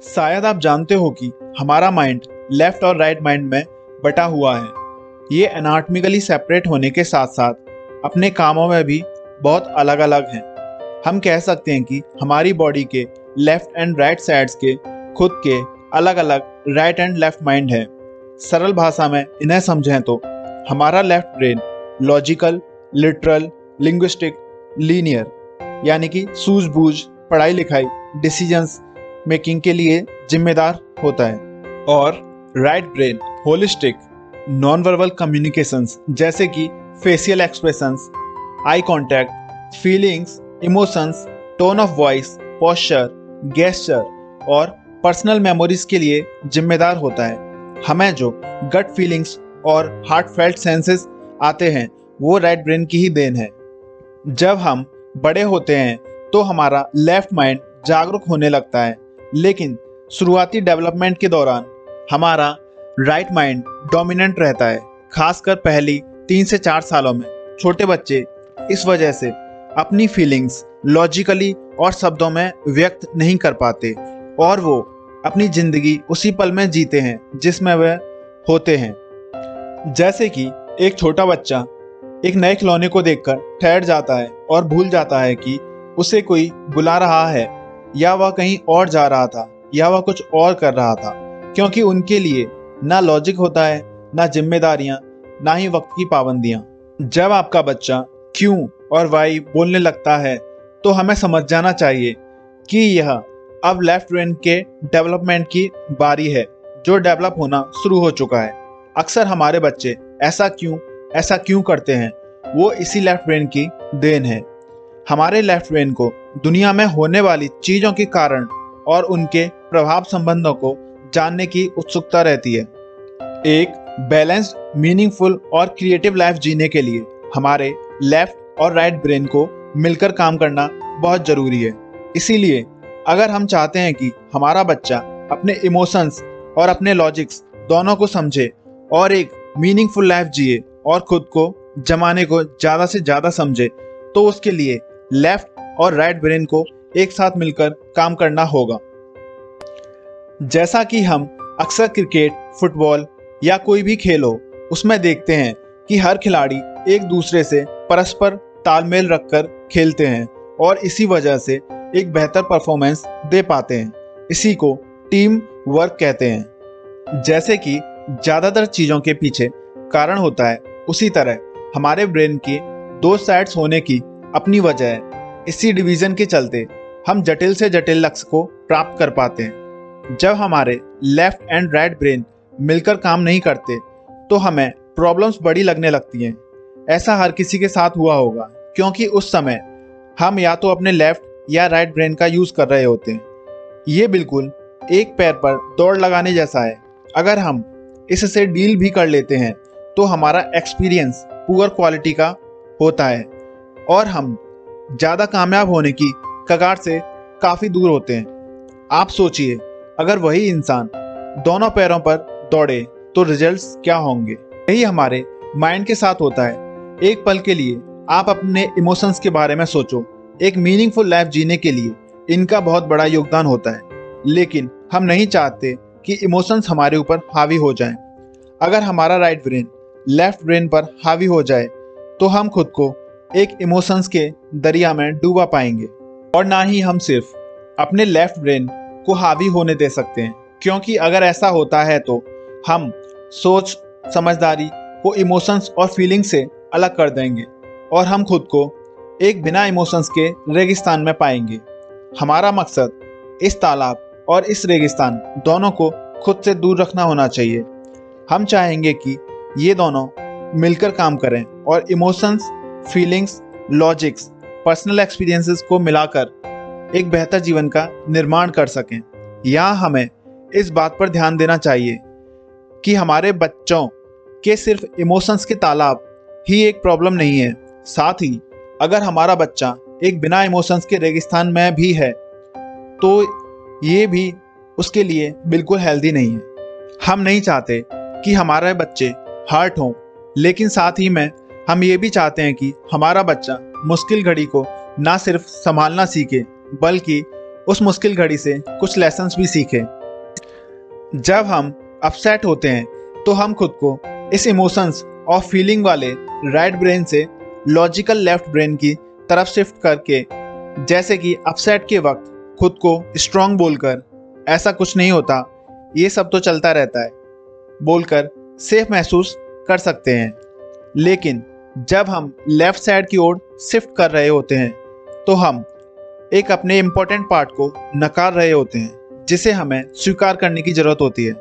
शायद आप जानते हो कि हमारा माइंड लेफ्ट और राइट माइंड में बटा हुआ है। ये एनाटॉमिकली सेपरेट होने के साथ साथ अपने कामों में भी बहुत अलग अलग हैं। हम कह सकते हैं कि हमारी बॉडी के लेफ्ट एंड राइट साइड्स के खुद के अलग अलग राइट एंड लेफ्ट माइंड है। सरल भाषा में इन्हें समझें तो हमारा left brain logical, literal, linguistic, linear यानी कि सूझबूझ, पढ़ाई लिखाई, डिसीजंस मेकिंग के लिए जिम्मेदार होता है, और right brain holistic, non verbal communications जैसे कि facial expressions, eye contact, feelings, emotions, tone of voice, posture, gesture और पर्सनल मेमोरीज के लिए जिम्मेदार होता है। हमें जो गट फीलिंग्स और हार्टफेल्ट सेंसेस आते हैं वो राइट ब्रेन की ही देन है। जब हम बड़े होते हैं तो हमारा लेफ्ट माइंड जागरूक होने लगता है, लेकिन शुरुआती डेवलपमेंट के दौरान हमारा राइट माइंड डोमिनेंट रहता है, खासकर पहली 3 से 4 सालों में। छोटे बच्चे इस वजह से अपनी फीलिंग्स लॉजिकली और शब्दों में व्यक्त नहीं कर पाते और वो अपनी जिंदगी उसी पल में जीते हैं जिसमें वे होते हैं। जैसे कि एक छोटा बच्चा एक नए खिलौने को देखकर ठहर जाता है और भूल जाता है कि उसे कोई बुला रहा है, या वह कहीं और जा रहा था, या वह कुछ और कर रहा था, क्योंकि उनके लिए ना लॉजिक होता है, ना जिम्मेदारियां, ना ही वक्त की पाबंदियां। जब आपका बच्चा क्यों और वाई बोलने लगता है तो हमें समझ जाना चाहिए कि यह अब लेफ्ट ब्रेन के डेवलपमेंट की बारी है, जो डेवलप होना शुरू हो चुका है। अक्सर हमारे बच्चे ऐसा क्यों करते हैं, वो इसी लेफ्ट ब्रेन की देन है। हमारे लेफ्ट ब्रेन को दुनिया में होने वाली चीजों के कारण और उनके प्रभाव संबंधों को जानने की उत्सुकता रहती है। एक बैलेंस्ड, मीनिंगफुल और क्रिएटिव लाइफ जीने के लिए हमारे लेफ्ट और राइट ब्रेन को मिलकर काम करना बहुत जरूरी है। इसीलिए अगर हम चाहते हैं कि हमारा बच्चा अपने इमोशंस और अपने लॉजिक्स दोनों को समझे और एक मीनिंगफुल लाइफ जिए और खुद को जमाने को ज़्यादा से ज़्यादा समझे, तो उसके लिए लेफ्ट और राइट ब्रेन को एक साथ मिलकर काम करना होगा। जैसा कि हम अक्सर क्रिकेट, फुटबॉल या कोई भी खेल हो उसमें देखते हैं कि हर खिलाड़ी एक दूसरे से परस्पर तालमेल रखकर खेलते हैं और इसी वजह से एक बेहतर परफॉर्मेंस दे पाते हैं। इसी को टीम वर्क कहते हैं। जैसे कि ज़्यादातर चीज़ों के पीछे कारण होता है, उसी तरह हमारे ब्रेन के 2 साइड्स होने की अपनी वजह है। इसी डिवीज़न के चलते हम जटिल से जटिल लक्ष्य को प्राप्त कर पाते हैं। जब हमारे लेफ्ट एंड राइट ब्रेन मिलकर काम नहीं करते तो हमें प्रॉब्लम्स बड़ी लगने लगती हैं। ऐसा हर किसी के साथ हुआ होगा, क्योंकि उस समय हम या तो अपने लेफ्ट या राइट ब्रेन का यूज़ कर रहे होते हैं। ये बिल्कुल एक पैर पर दौड़ लगाने जैसा है। अगर हम इससे डील भी कर लेते हैं तो हमारा एक्सपीरियंस पुअर क्वालिटी का होता है और हम ज़्यादा कामयाब होने की कगार से काफ़ी दूर होते हैं। आप सोचिए, अगर वही इंसान दोनों पैरों पर दौड़े तो रिजल्ट्स क्या होंगे। यही हमारे माइंड के साथ होता है। एक पल के लिए आप अपने इमोशंस के बारे में सोचो। एक मीनिंगफुल लाइफ जीने के लिए इनका बहुत बड़ा योगदान होता है, लेकिन हम नहीं चाहते कि इमोशंस हमारे ऊपर हावी हो जाएं। अगर हमारा राइट ब्रेन लेफ्ट ब्रेन पर हावी हो जाए तो हम खुद को एक इमोशंस के दरिया में डूबा पाएंगे, और ना ही हम सिर्फ अपने लेफ्ट ब्रेन को हावी होने दे सकते हैं, क्योंकि अगर ऐसा होता है तो हम सोच समझदारी को इमोशंस और फीलिंग से अलग कर देंगे और हम खुद को एक बिना इमोशंस के रेगिस्तान में पाएंगे। हमारा मकसद इस तालाब और इस रेगिस्तान दोनों को खुद से दूर रखना होना चाहिए। हम चाहेंगे कि ये दोनों मिलकर काम करें और emotions, feelings, logics, personal experiences को मिलाकर एक बेहतर जीवन का निर्माण कर सकें। यहाँ हमें इस बात पर ध्यान देना चाहिए कि हमारे बच्चों के सिर्फ इमोशंस के तालाब ही एक प्रॉब्लम नहीं है, साथ ही अगर हमारा बच्चा एक बिना इमोशंस के रेगिस्तान में भी है तो ये भी उसके लिए बिल्कुल हेल्दी नहीं है। हम नहीं चाहते कि हमारे बच्चे हर्ट हों, लेकिन साथ ही में हम ये भी चाहते हैं कि हमारा बच्चा मुश्किल घड़ी को ना सिर्फ संभालना सीखे बल्कि उस मुश्किल घड़ी से कुछ लेसन्स भी सीखे। जब हम अपसेट होते हैं तो हम खुद को इस इमोशंस और फीलिंग वाले राइट ब्रेन से लॉजिकल लेफ्ट ब्रेन की तरफ शिफ्ट करके, जैसे कि अपसेट के वक्त खुद को स्ट्रांग बोलकर ऐसा कुछ नहीं होता, ये सब तो चलता रहता है बोलकर सेफ महसूस कर सकते हैं। लेकिन जब हम लेफ्ट साइड की ओर शिफ्ट कर रहे होते हैं तो हम एक अपने इम्पोर्टेंट पार्ट को नकार रहे होते हैं, जिसे हमें स्वीकार करने की जरूरत होती है।